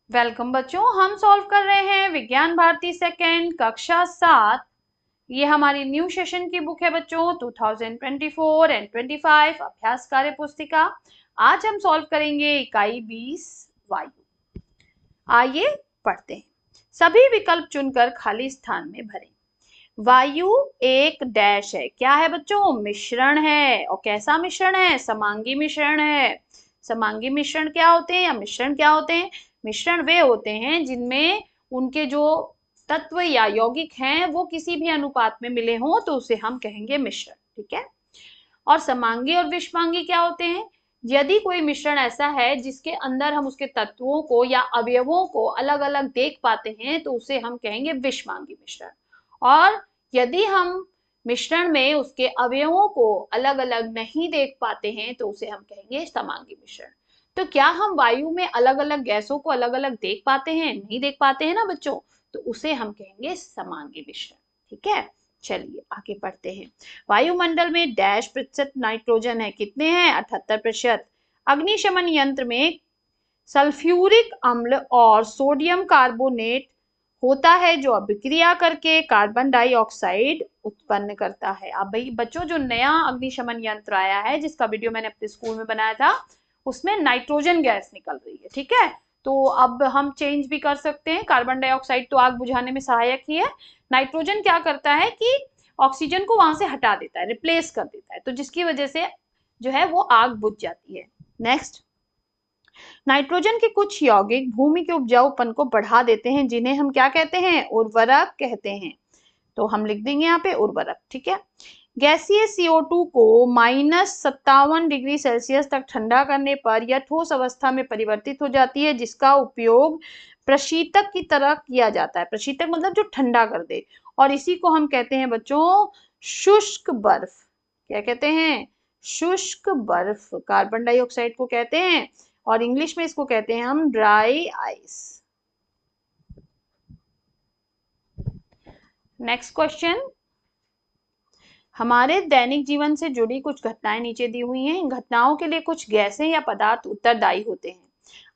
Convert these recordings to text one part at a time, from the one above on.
Welcome बच्चों, हम solve कर रहे हैं विज्ञान भारती सेकेंड कक्षा 7। ये हमारी न्यू सेशन की बुक है बच्चों 2024 एंड 25 अभ्यास कार्य पुस्तिका। आज हम सॉल्व करेंगे इकाई 20 वायु। आइए पढ़ते हैं। सभी विकल्प चुनकर खाली स्थान में भरें। वायु एक डैश है। क्या है बच्चों? मिश्रण है। और कैसा मिश्रण है? समांगी मिश्रण है। समांगी मिश्रण क्या होते हैं या मिश्रण क्या होते हैं? मिश्रण वे होते हैं जिनमें उनके जो तत्व या यौगिक हैं वो किसी भी अनुपात में मिले हों तो उसे हम कहेंगे मिश्रण। ठीक है। और समांगी और विषमांगी क्या होते हैं? यदि कोई मिश्रण ऐसा है जिसके अंदर हम उसके तत्वों को या अवयवों को अलग अलग देख पाते हैं तो उसे हम कहेंगे विषमांगी मिश्रण। और यदि हम मिश्रण में उसके अवयवों को अलग अलग नहीं देख पाते हैं तो उसे हम कहेंगे समांगी मिश्रण। तो क्या हम वायु में अलग अलग गैसों को अलग अलग देख पाते हैं? नहीं देख पाते हैं ना बच्चों, तो उसे हम कहेंगे समांगी मिश्रण। ठीक है, चलिए आगे पढ़ते हैं। वायुमंडल में डैश प्रतिशत नाइट्रोजन है। कितने हैं? 78%। अग्निशमन यंत्र में सल्फ्यूरिक अम्ल और सोडियम कार्बोनेट होता है जो अभिक्रिया करके कार्बन डाइऑक्साइड उत्पन्न करता है। अब भाई बच्चों, जो नया अग्निशमन यंत्र आया है जिसका वीडियो मैंने अपने स्कूल में बनाया था उसमें नाइट्रोजन गैस निकल रही है। ठीक है, तो अब हम चेंज भी कर सकते हैं। कार्बन डाइऑक्साइड तो आग बुझाने में सहायक ही है। नाइट्रोजन क्या करता है कि ऑक्सीजन को वहां से हटा देता है, रिप्लेस कर देता है, तो जिसकी वजह से जो है वो आग बुझ जाती है। नेक्स्ट, नाइट्रोजन के कुछ यौगिक भूमि के उपजाऊपन को बढ़ा देते हैं जिन्हें हम क्या कहते हैं? उर्वरक कहते हैं। तो हम लिख देंगे यहाँ पे उर्वरक। ठीक है। गैसीय CO2 को -57 डिग्री सेल्सियस तक ठंडा करने पर यह ठोस अवस्था में परिवर्तित हो जाती है जिसका उपयोग प्रशीतक की तरह किया जाता है। प्रशीतक मतलब जो ठंडा कर दे, और इसी को हम कहते हैं बच्चों शुष्क बर्फ। क्या कहते हैं? शुष्क बर्फ। कार्बन डाइऑक्साइड को कहते हैं और इंग्लिश में इसको कहते हैं हम ड्राई आइस। नेक्स्ट क्वेश्चन, हमारे दैनिक जीवन से जुड़ी कुछ घटनाएं नीचे दी हुई हैं। इन घटनाओं के लिए कुछ गैसें या पदार्थ उत्तरदायी होते हैं।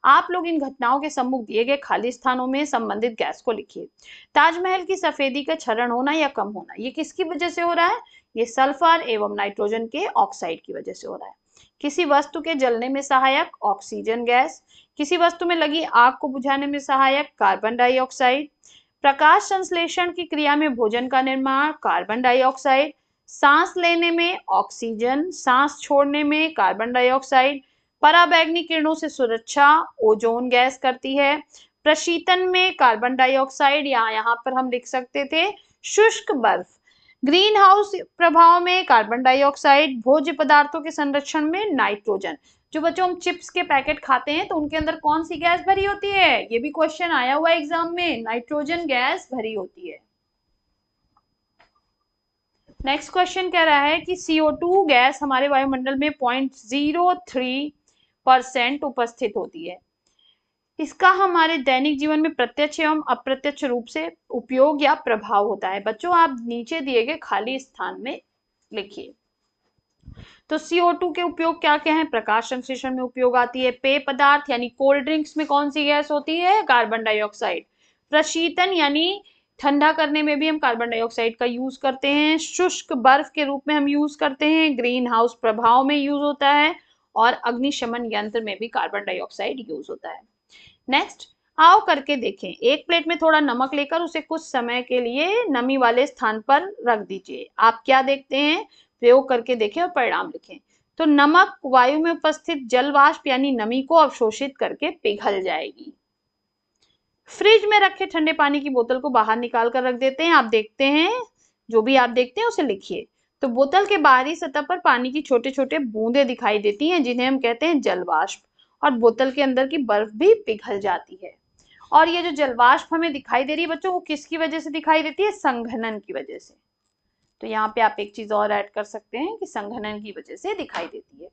आप लोग इन घटनाओं के सम्मुख दिए गए खाली स्थानों में संबंधित गैस को लिखिए। ताजमहल की सफेदी का क्षरण होना या कम होना, ये किसकी वजह से हो रहा है? ये सल्फर एवं नाइट्रोजन के ऑक्साइड की वजह से हो रहा है। किसी वस्तु के जलने में सहायक ऑक्सीजन गैस। किसी वस्तु में लगी आग को बुझाने में सहायक कार्बन डाइऑक्साइड। प्रकाश संश्लेषण की क्रिया में भोजन का निर्माण कार्बन डाइऑक्साइड। सांस लेने में ऑक्सीजन, सांस छोड़ने में कार्बन डाइऑक्साइड। पराबैंगनी किरणों से सुरक्षा ओजोन गैस करती है। प्रशीतन में कार्बन डाइऑक्साइड, या यहाँ पर हम लिख सकते थे शुष्क बर्फ। ग्रीन हाउस प्रभाव में कार्बन डाइऑक्साइड। भोज्य पदार्थों के संरक्षण में नाइट्रोजन। जो बच्चों हम चिप्स के पैकेट खाते हैं तो उनके अंदर कौन सी गैस भरी होती है? ये भी क्वेश्चन आया हुआ एग्जाम में, नाइट्रोजन गैस भरी होती है। नेक्स्ट क्वेश्चन कह रहा है कि CO2 गैस हमारे वायुमंडल में 0.03% उपस्थित होती है। इसका हमारे दैनिक जीवन में प्रत्यक्ष एवं अप्रत्यक्ष रूप से उपयोग या प्रभाव होता है। बच्चों आप नीचे दिए गए खाली स्थान में लिखिए। तो CO2 के उपयोग क्या क्या है? प्रकाश संश्लेषण में उपयोग आती है। पेय पदार्थ यानी कोल्ड ड्रिंक्स में कौन सी गैस होती है? Carbon dioxide. प्रशीतन यानी ठंडा करने में भी हम कार्बन डाइऑक्साइड का यूज करते हैं। शुष्क बर्फ के रूप में हम यूज करते हैं। ग्रीन हाउस प्रभाव में यूज होता है और अग्निशमन यंत्र में भी कार्बन डाइऑक्साइड यूज होता है। नेक्स्ट, आओ करके देखें। एक प्लेट में थोड़ा नमक लेकर उसे कुछ समय के लिए नमी वाले स्थान पर रख दीजिए। आप क्या देखते हैं? प्रयोग करके देखें और परिणाम लिखें। तो नमक वायु में उपस्थित जल वाष्प यानी नमी को अवशोषित करके पिघल जाएगी। फ्रिज में रखे ठंडे पानी की बोतल को बाहर निकाल कर रख देते हैं। आप देखते हैं, जो भी आप देखते हैं उसे लिखिए। तो बोतल के बाहरी सतह पर पानी की छोटे छोटे बूंदे दिखाई देती हैं जिन्हें हम कहते हैं जलवाष्प, और बोतल के अंदर की बर्फ भी पिघल जाती है। और ये जो जलवाष्प हमें दिखाई दे रही है बच्चों, वो किसकी वजह से दिखाई देती है? संघनन की वजह से। तो यहाँ पे आप एक चीज और ऐड कर सकते हैं कि संघनन की वजह से दिखाई देती है।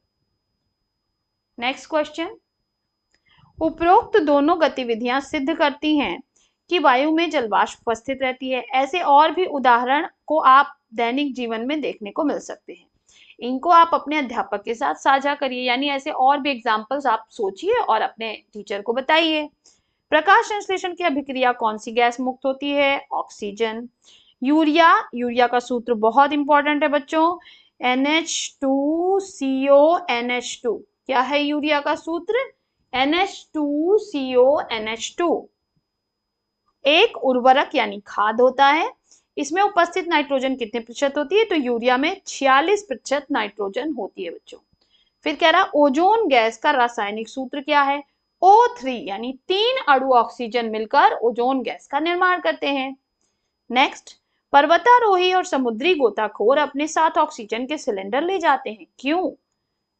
नेक्स्ट क्वेश्चन, उपरोक्त दोनों गतिविधियां सिद्ध करती हैं कि वायु में जलवाष्प उपस्थित रहती है। ऐसे और भी उदाहरण को आप दैनिक जीवन में देखने को मिल सकते हैं। इनको आप अपने अध्यापक के साथ साझा करिए, यानी ऐसे और भी एग्जाम्पल्स आप सोचिए और अपने टीचर को बताइए। प्रकाश संश्लेषण की अभिक्रिया कौन सी गैस मुक्त होती है? ऑक्सीजन। यूरिया, यूरिया का सूत्र बहुत इंपॉर्टेंट है बच्चों, NH2CONH2। क्या है यूरिया का सूत्र? NH2CONH2। एक उर्वरक यानी खाद होता है। इसमें उपस्थित नाइट्रोजन कितने प्रतिशत होती है? तो यूरिया में 46% नाइट्रोजन होती है बच्चों। फिर कह रहा ओजोन गैस का रासायनिक सूत्र क्या है? O3, यानी 3 अणु ऑक्सीजन मिलकर ओजोन गैस का निर्माण करते हैं। नेक्स्ट, पर्वतारोही और समुद्री गोताखोर अपने साथ ऑक्सीजन के सिलेंडर ले जाते हैं, क्यों?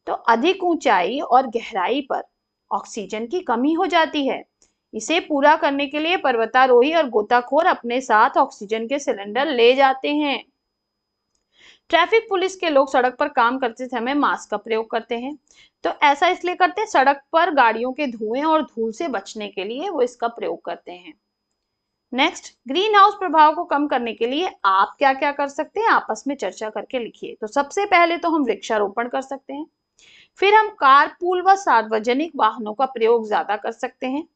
तो अधिक ऊंचाई और गहराई पर ऑक्सीजन की कमी हो जाती है। इसे पूरा करने के लिए पर्वतारोही और गोताखोर अपने साथ ऑक्सीजन के सिलेंडर ले जाते हैं। ट्रैफिक पुलिस के लोग सड़क पर काम करते समय मास्क का प्रयोग करते हैं। तो ऐसा इसलिए करते हैं, सड़क पर गाड़ियों के धुएं और धूल से बचने के लिए वो इसका प्रयोग करते हैं। नेक्स्ट, ग्रीन हाउस प्रभाव को कम करने के लिए आप क्या क्या कर सकते हैं? आपस में चर्चा करके लिखिए। तो सबसे पहले तो हम वृक्षारोपण कर सकते हैं, फिर हम कारपूल व सार्वजनिक वाहनों का प्रयोग ज्यादा कर सकते हैं,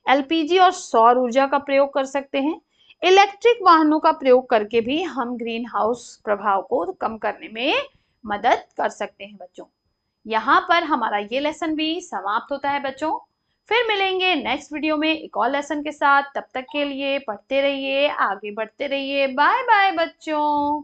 एलपीजी और सौर ऊर्जा का प्रयोग कर सकते हैं, इलेक्ट्रिक वाहनों का प्रयोग करके भी हम ग्रीन हाउस प्रभाव को कम करने में मदद कर सकते हैं बच्चों। यहाँ पर हमारा ये लेसन भी समाप्त होता है बच्चों। फिर मिलेंगे नेक्स्ट वीडियो में एक और लेसन के साथ। तब तक के लिए पढ़ते रहिए, आगे बढ़ते रहिए। बाय बाय बच्चों।